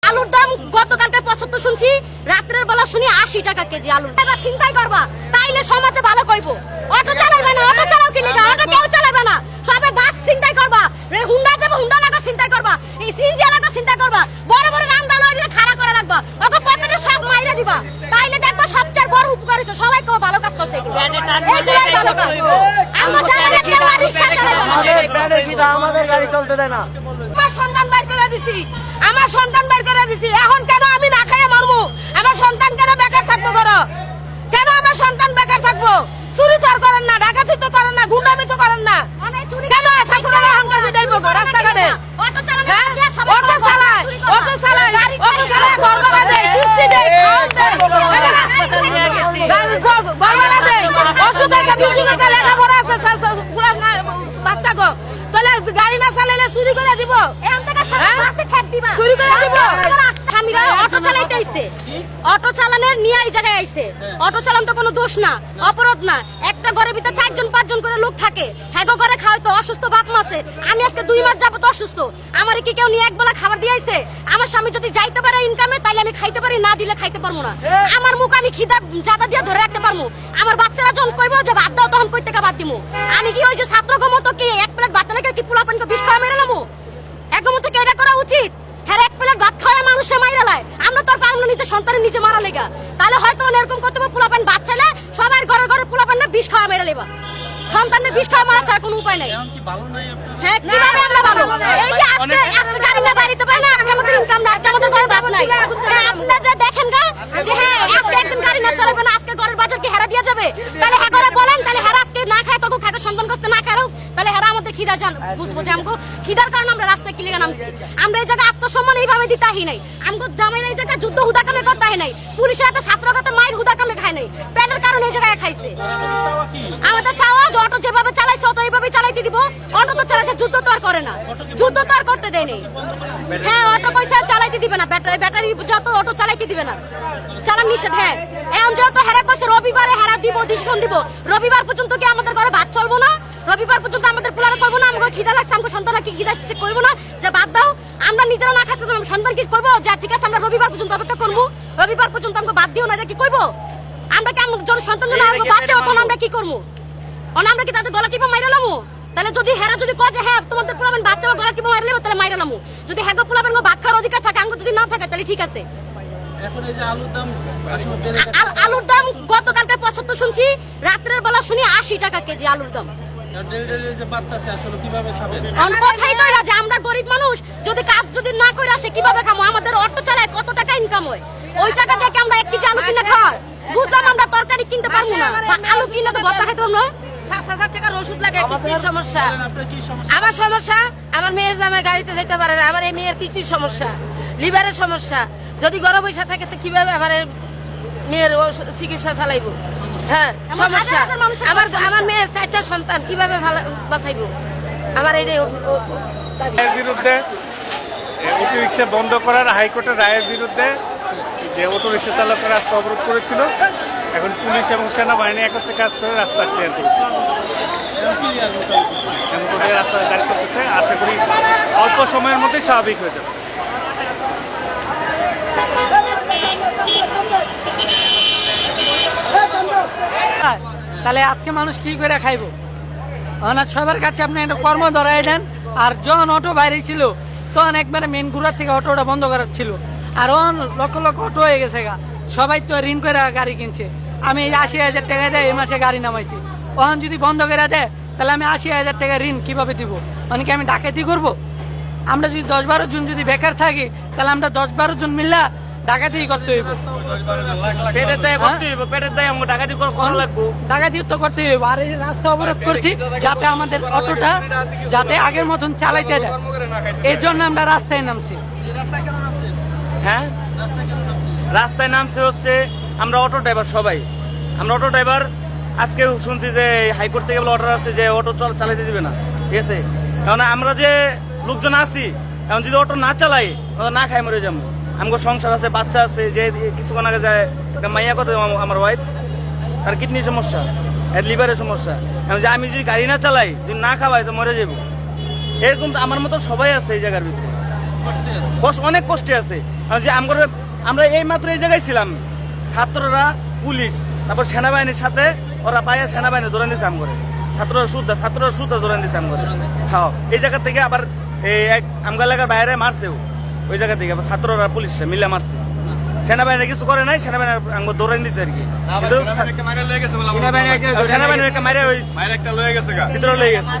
আলুর দাম গতকালকে 75 শুনছি, রাত্রের বেলা শুনি 80 টাকা কেজি আলুর। এরা চিন্তাই করবা, তাইলে সমাজে ভালো কইবো। অটো চালাইবে না, অটো চালাও কি লিগা? অটো কেউ চালাবে না, সবে বাস চিন্তাই করবা, হুন্ডা যাবে হুন্ডা লাগা চিন্তাই করবা, এই সিএনজি লাগা চিন্তা করবা, বড় বড় রান্দা লরিরে খাড়া করে রাখবা, ওকে পকেটে সব মাইরা দিবা, তাইলে দেখবা সবচেয়ে বড় উপকার হইছে। সবাই কেউ ভালো কাজ করছে, এইগুলাই ভালো কাজ। আমরা জানি না কেউ আর রিকশা চালাবে না, আমাদের প্যাডের বিধা আমাদের গাড়ি চলতে দেয় না। আমার সন্তান বাইর করে দিছি, আমার সন্তান বাইর করে দিছি, এখন কেন আমি না খাইয়ে মরমু? আমার সন্তান কেন বেকার থাকবো? করো কেন আমার সন্তান বেকার থাকবো? চুরি তো আর করেন না, ডাকাতি তো করেন না, গুন্ডামি তো করেন না, কেন ছাত্ররা অহংকার বিটাইবো রাস্তাঘাটে? অটো চালানো হ্যাঁ? অটো চালায়, অটো চালায়, অটো চালায়, ঘর ভাড়া দেয়, কিস্তি দেয়, খাওয়ান দেয়, ঘর ভাড়া দেয়, ওষুধ আছে, বিশুদ্ধ আছে, লেখাপড়া আছে, বাচ্চা গো, তাহলে গাড়ি না চালাইলে চুরি করে দিব, এখন থেকে সবাই বাসে ঠেক দিবা, চুরি করে দিব। স্বামীরা অটো চালাইতে আইছে, অটো চালানোর নিয়ে এই জায়গায় আইছে। অটো চালান তো কোনো দোষ না, অপরাধ না। একটা ঘরের ভিতরে 4জন 5জন করে লোক থাকে, হ্যাগো ঘরে খাওয়াই তো অসুস্থ বাপ মাসে। আমি আজকে 2 মাস যাবত অসুস্থ, আমার কি কেউ নিয়ে একবেলা খাবার দিয়ে আইছে? আমার স্বামী যদি যাইতে পারে ইনকামে, তাইলে আমি খাইতে পারি, না দিলে খাইতে পারবো না। আমার মুখ আমি খিদা জাতা দিয়ে ধরে রাখতে পারবো। আমার বাচ্চারা যখন কইবো যে ভাত দাও, তখন কই থেকে ভাত দিমু? আমি কি ওই যে ছাত্র মতো কি 1 প্লেট ভাত লাগে কি পোলাপানকে বিষ খাওয়া মেরে লামু? একদম তো কি এটা করা উচিত? হ্যাঁ, 1 প্লেট ভাত খাওয়া মানুষে মাইরা লাই, আমরা তো আর পারবো না নিজে সন্তানের নিচে মারা লেগা। তাহলে হয়তো এরকম করতে হবে, পোলাপান ভাত চাইলে সবাই ঘরে ঘরে পোলাপান না বিষ খাওয়া মেরে লেবা, সন্তানের বিষ খাওয়া মারা ছাড়া কোনো উপায় নাই। হ্যাঁ, কিভাবে আমরা ভালো? এই যে আজকে গাড়ি না বাড়িতে পারে না, আজকে আমাদের ইনকাম না, আজকে আমাদের ঘরে ভাত নাই। হ্যাঁ, আপনারা যে দেখেন গা যে হ্যাঁ আজকে একদিন গাড়ি না চালাবে না, আজকে ঘরের বাজার কি হেরা দিয়া যাবে? তাহলে হ্যাঁ করে বলেন, তাহলে হেরা আজকে না খায় তখন খাবে, সন্তান কষ্ট না খায়, তাহলে হেরা আমাদের খিদা জান বুঝবো যে আমগো খিদার কারণে আমরা রাস্তায় কি লেগে নামছি। আমরা এই জায়গায় আত্মসম্মান এইভাবে দিতাহি নাই, আমগো জামাইরা এই জায়গায় যুদ্ধ হুদা কামে করতাহি নাই, পুলিশের হাতে ছাত্র কাতে মায়ের হুদা কামে খায় নাই, প্যানের কারণে এই জায়গায় খাইছে। আমাদের চাওয়া যে অটো যেভাবে চালাইছে অটো এইভাবে চালাইতে দিব। অটো তো চালাতে যুদ্ধ তো আর করে না, যুদ্ধ তো আর করতে দেয় নেই। হ্যাঁ, অটো পয়সা চালাইতে দিবে না, ব্যাটারি যত অটো চালাইতে দিবে না, চালান নিষেধ। হ্যাঁ, এখন যেহেতু হেরা কইছে রবিবারে হেরা দিব, ডিসিশন দিব, রবিবার পর্যন্ত কি আমাদের ঘরে ভাত চলবো না? রবিবার পর্যন্ত আমাদের পোলারে করবো না? আমাকে খিদা লাগছে, আমাকে সন্তানরা কি খিদা করবো না যে বাদ দাও? আমরা নিজেরা না খাইতে পারবো, সন্তান কি করবো যে ঠিক আছে আমরা রবিবার পর্যন্ত অপেক্ষা করবো, রবিবার পর্যন্ত আমাকে বাদ দিও না, এটা কি করবো? আমরা কি আমার সন্তান জন্য বাচ্চা তখন আমরা কি করবো? আমরা কি তাদের গলা টিপা মাইরা লামু? তাহলে যদি হেরা যদি কয় যে হ্যাঁ তোমাদের পোলাবেন বাচ্চা গলা টিপা মাইরা লেবো, তাহলে মাইরা লামু। যদি হ্যাঁ পোলাবেন ভাত খাওয়ার অধিকার থাকে, আঙ্গ যদি না থাকে, তাহলে ঠিক আছে। আলুর দাম গতকালকে 75 শুনছি, রাত্রের বেলা শুনি 80 টাকা কেজি আলুর দাম। কোথায় তো এরা যে আমরা গরিব মানুষ, যদি কাজ যদি না করে আসে কিভাবে খামো? আমাদের অটো চালায় কত টাকা ইনকাম হয়, ওই টাকা থেকে আমরা 1 কেজি আলু কিনে খাওয়ার বুঝলাম, আমরা তরকারি কিনতে পারবো না, আলু কিনে তো ভর্তা খাইতে পারবো না। 5,000 টাকার ওষুধ লাগে, কি সমস্যা? আমার সমস্যা, আমার মেয়ের জামাই গাড়িতে যেতে পারে না, আমার এই মেয়ের কি সমস্যা? লিভারের সমস্যা। যদি গরম পয়সা থাকে তো কিভাবে আমার মেয়ের চিকিৎসা চালাইবো? হ্যাঁ, সমস্যা। আমার মেয়ের 4টা সন্তান কিভাবে বাঁচাইবো? আমার এই বিরুদ্ধে অটো রিক্সা বন্ধ করার হাইকোর্টের রায়ের বিরুদ্ধে যে অটো রিক্সা চালকরা রাস্তা অবরোধ করেছিল, এখন পুলিশ এবং সেনাবাহিনী একত্রে কাজ করে রাস্তা ক্লিয়ার করেছে। রাস্তা গাড়ি করতেছে, আশা করি অল্প সময়ের মধ্যেই স্বাভাবিক হয়ে যাবে। তাহলে আজকে মানুষ কি করে খাইবো? সবার কাছে আপনি একটা কর্ম ধরাই দেন। আর যখন অটো বাইরে ছিল তখন একবারে মেন ঘুরার থেকে অটোটা বন্ধ করার ছিল, আর লক্ষ লক্ষ অটো হয়ে গেছে গা, সবাই তো ঋণ করে গাড়ি কিনছে। আমি 80,000 টাকা দেয় এই মাসে গাড়ি নামাইছি, তখন যদি বন্ধ করে দেয় তাহলে আমি 80,000 টাকা ঋণ কিভাবে দিব? কি আমি ডাকাতি করবো? আমরা যদি 10-12 জন যদি বেকার থাকি, তাহলে আমরা 10-12 জন মিল্লা ডাকাতি করতে হইব, ডাকাতি তো করতে হইব। আর এই রাস্তা অবরোধ করছি যাতে আমাদের অটোটা যাতে আগের মতন চালাইতে দেয়, এর জন্য আমরা রাস্তায় নামছি। হ্যাঁ, রাস্তায় নামছে হচ্ছে আমরা অটো ড্রাইভার, সবাই আমরা অটো ড্রাইভার। আজকে শুনছি যে হাইকোর্ট থেকে বলে অর্ডার আছে যে অটো চালাইতে দিবে না, ঠিক আছে? কারণ আমরা যে লোকজন আছি, এখন যদি অটো না চালাই না খাই মরে যাবো। আমার সংসার আছে, বাচ্চা আছে। যে কিছুক্ষণ আগে যায় মাইয়া কথা, আমার ওয়াইফ, তার কিডনির সমস্যা, লিভারের সমস্যা। এখন যে আমি যদি গাড়ি না চালাই, যদি না খাওয়াই তো মরে যাবো। এরকম তো আমার মতো সবাই আছে এই জায়গার ভিতরে, অনেক কষ্টে আছে। আর যে আমরা এই মাত্র এই জায়গায় ছিলাম, ছাত্ররা, পুলিশ, তারপর সেনাবাহিনীর সাথে ওরা পায়ে সেনাবাহিনী ধরে নিছে আমগরে, ছাত্ররা শুদ্ধ ধরে নিছে আমগরে। হ্যাঁ, এই জায়গা থেকে আবার এই এক আমগা এলাকার বাইরে মারছেও, ওই জায়গা থেকে আবার ছাত্ররা পুলিশরা মিলে মারছে। সেনাবাহিনী কিছু করে নাই, সেনাবাহিনী আমগো ধরে নিছে আর কি। সেনাবাহিনী একটা মারে ওই ভিতরে লয়ে গেছে।